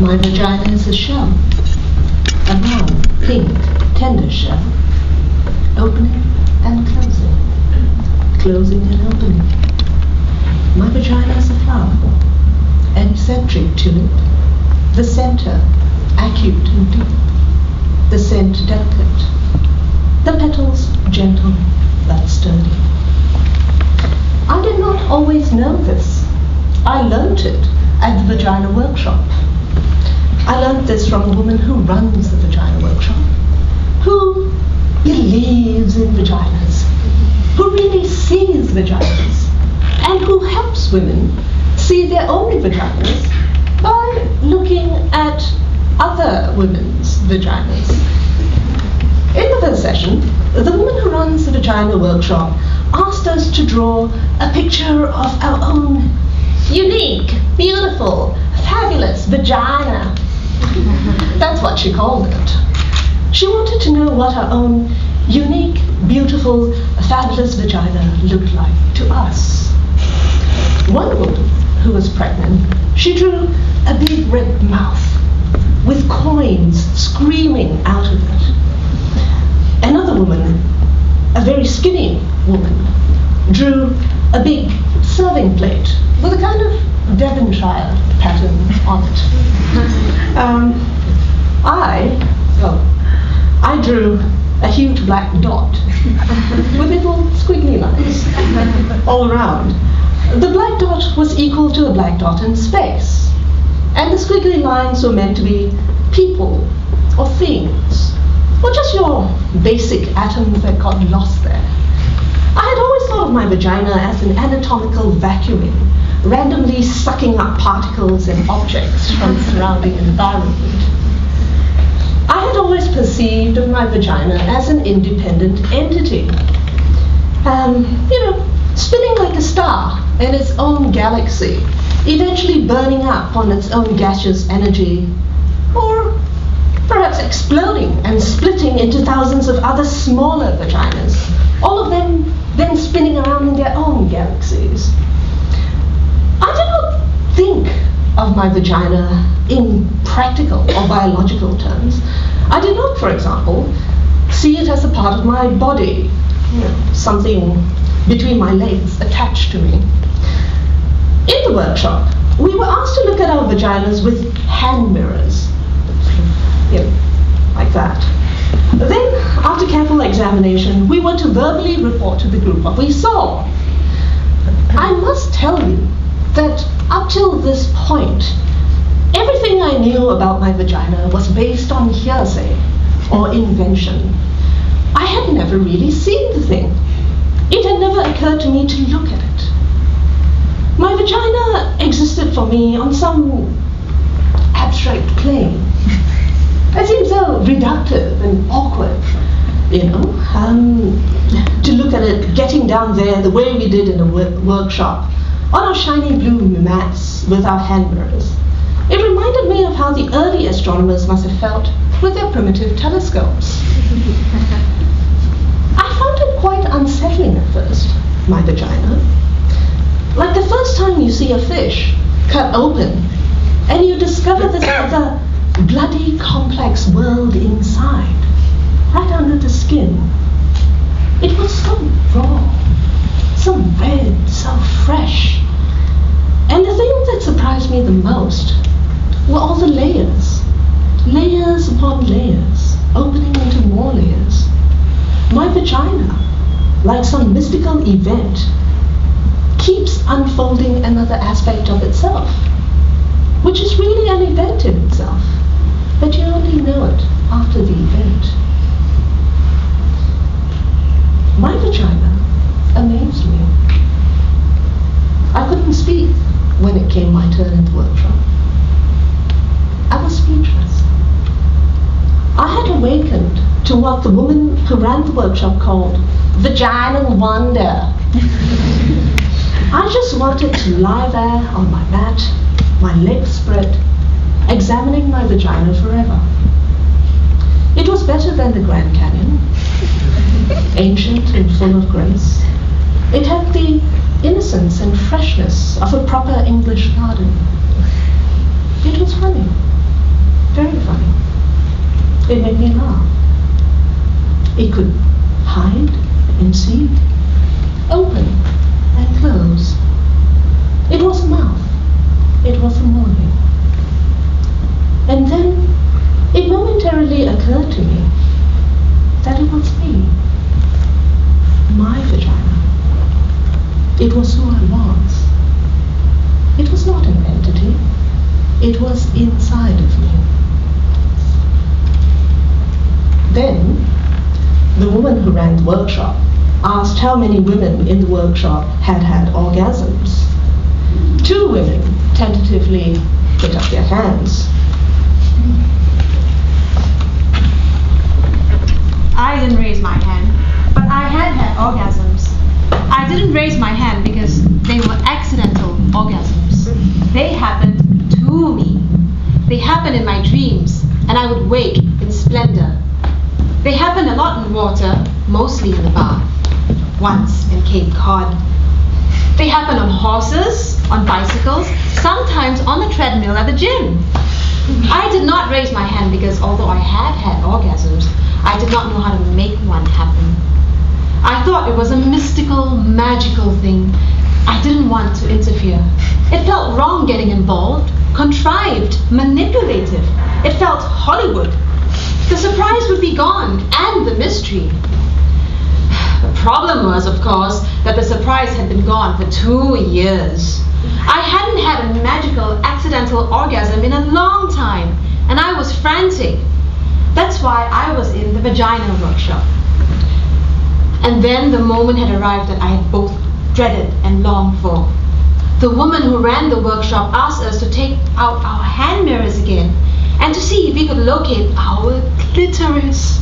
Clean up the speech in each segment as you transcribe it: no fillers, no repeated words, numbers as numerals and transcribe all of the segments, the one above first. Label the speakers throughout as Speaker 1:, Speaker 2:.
Speaker 1: My vagina is a shell, a round, pink, tender shell, opening and closing, closing and opening. My vagina is a flower, eccentric tulip, the center acute and deep, the scent delicate, the petals gentle but sturdy. I did not always know this. I learnt it at the Vagina workshop. I learnt this from a woman who runs the Vagina workshop, who believes in vaginas, who really sees vaginas, and who helps women see their own vaginas by looking at other women's vaginas. In the first session, the woman who runs the Vagina workshop asked us to draw a picture of our own unique, beautiful, fabulous vagina. That's what she called it. She wanted to know what our own unique, beautiful, fabulous vagina looked like to us. One woman who was pregnant, she drew a big red mouth with coins screaming out of it. Another woman, a very skinny woman, drew a big serving plate with a kind of Devonshire pattern on it. I drew a huge black dot with little squiggly lines all around. The black dot was equal to a black dot in space, and the squiggly lines were meant to be people or things, or just your basic atoms that got lost there. I had always thought of my vagina as an anatomical vacuuming, randomly sucking up particles and objects from the surrounding environment. I had always perceived of my vagina as an independent entity, spinning like a star in its own galaxy, eventually burning up on its own gaseous energy, or perhaps exploding and splitting into thousands of other smaller vaginas, all of them then spinning around in their own galaxies. I did not think of my vagina in practical or biological terms. I did not, for example, see it as a part of my body, something between my legs attached to me. In the workshop, we were asked to look at our vaginas with hand mirrors, like that. Then, after careful examination, we were to verbally report to the group what we saw. I must tell you that up till this point, everything I knew about my vagina was based on hearsay or invention. I had never really seen the thing. It had never occurred to me to look at it. My vagina existed for me on some abstract plane. It seemed so reductive and awkward, to look at it getting down there the way we did in a workshop, on our shiny blue mats with our hand mirrors. It reminded me of how the early astronomers must have felt with their primitive telescopes. I found it quite unsettling at first, my vagina. Like the first time you see a fish cut open and you discover this other bloody complex world inside, right under the skin. It was so raw, so red, so fresh. And the thing that surprised me the most were all the layers. Layers upon layers, opening into more layers. My vagina, like some mystical event, keeps unfolding another aspect of itself, which is really an event in itself, but you only know it after the event. My vagina amazed me. I couldn't speak when it came my turn in the workshop. I was speechless. I had awakened to what the woman who ran the workshop called vaginal wonder. I just wanted to lie there on my mat, my legs spread, examining my vagina forever. It was better than the Grand Canyon, ancient and full of grace. It had the innocence and freshness of a proper English garden. It was funny. Very funny. It made me laugh. It could hide and see, open and close. It was a mouth. It was a morning. And then it momentarily occurred to me that it was me. My vagina. It was who I was. It was not an entity. It was inside of me. Then, the woman who ran the workshop asked how many women in the workshop had had orgasms. 2 women tentatively put up their hands.
Speaker 2: I didn't raise my hand, but I had orgasms. I didn't raise my hand because they were accidental orgasms. They happened to me. They happened in my dreams, and I would wake in splendor. They happened a lot in water, mostly in the bath, once in Cape Cod. They happened on horses, on bicycles, sometimes on the treadmill at the gym. I did not raise my hand because although I had orgasms, I did not know how to make one happen. I thought it was a mystical, magical thing. I didn't want to interfere. It felt wrong getting involved, contrived, manipulative. It felt Hollywood. The surprise would be gone, and the mystery. The problem was, of course, that the surprise had been gone for 2 years. I hadn't had a magical, accidental orgasm in a long time, and I was frantic. That's why I was in the Vagina workshop. And then the moment had arrived that I had both dreaded and longed for. The woman who ran the workshop asked us to take out our hand mirrors again and to see if we could locate our clitoris.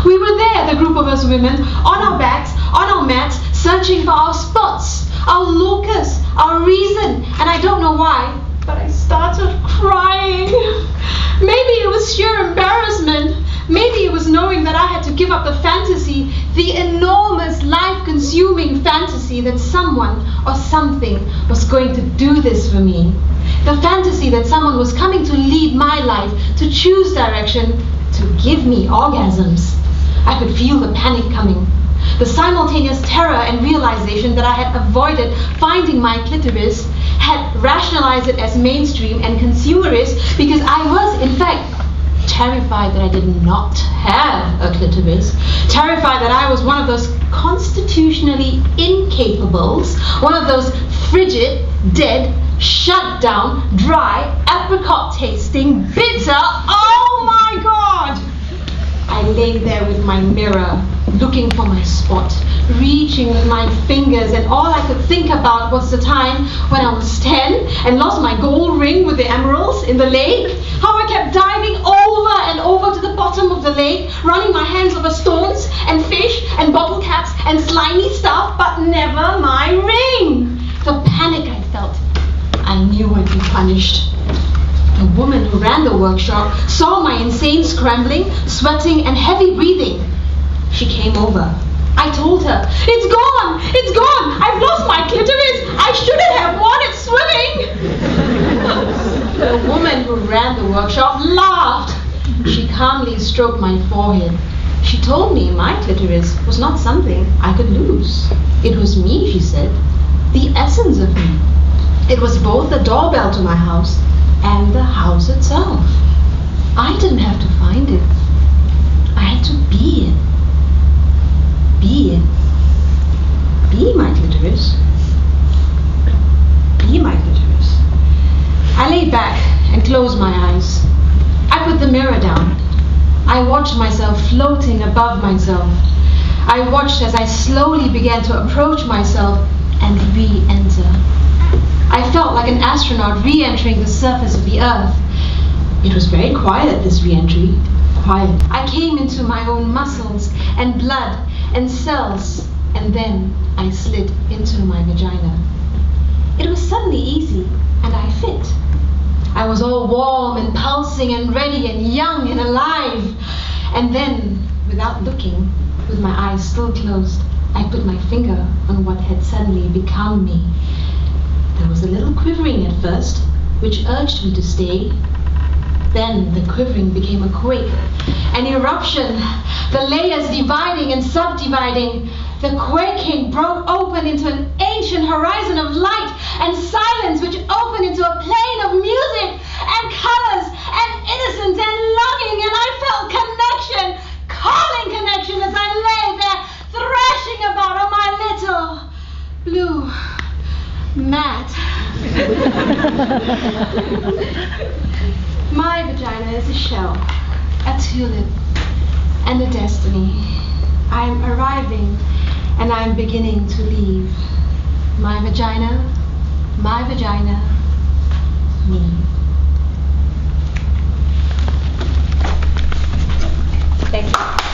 Speaker 2: We were there, the group of us women, on our backs, on our mats, searching for our spots, our locus, our reason, and I don't know why, but I started crying. Maybe it was sheer embarrassment. Maybe it was knowing that I had to give up the fantasy, the enormous, life-consuming fantasy that someone or something was going to do this for me. The fantasy that someone was coming to lead my life, to choose direction, to give me orgasms. I could feel the panic coming, the simultaneous terror and realization that I had avoided finding my clitoris, had rationalized it as mainstream and consumerist because I was, in fact, terrified that I did not have a clitoris, terrified that I was one of those constitutionally incapables, one of those frigid, dead, shut down, dry, apricot tasting, bitter, oh my God! I lay there with my mirror, looking for my spot, reaching with my fingers, and all I could think about was the time when I was 10 and lost my gold ring with the emeralds in the lake, how I kept diving over and over to the bottom of the lake, running my hands over stones and fish and bottle caps and slimy stuff, but never my ring. The panic I felt, I knew I'd be punished. The woman who ran the workshop saw my insane scrambling, sweating, and heavy breathing. She came over. I told her, "It's gone! It's gone! I've lost my clitoris! I shouldn't have wanted swimming!" The woman who ran the workshop laughed. She calmly stroked my forehead. She told me my clitoris was not something I could lose. It was me, she said, the essence of me. It was both the doorbell to my house and the house itself. I didn't have to find it. I had to be it. Be it. Be my clitoris. Be my clitoris. I lay back and closed my eyes. I put the mirror down. I watched myself floating above myself. I watched as I slowly began to approach myself and re-enter. I felt like an astronaut re-entering the surface of the earth. It was very quiet, this re-entry. Quiet. I came into my own muscles and blood and cells, and then I slid into my vagina. It was suddenly easy, and I fit. I was all warm and pulsing and ready and young and alive. And then, without looking, with my eyes still closed, I put my finger on what had suddenly become me. There was a little quivering at first, which urged me to stay.
Speaker 1: Then the quivering became a quake, an eruption, the layers dividing and subdividing. The quaking broke open into an ancient horizon of light and silence, which opened into a plain of music and colors and innocence and longing, and I felt connection, calling connection as I lay there thrashing about on my little blue mat. My vagina is a shell, a tulip, and a destiny. I am arriving, and I am beginning to leave. My vagina, me. Thank you.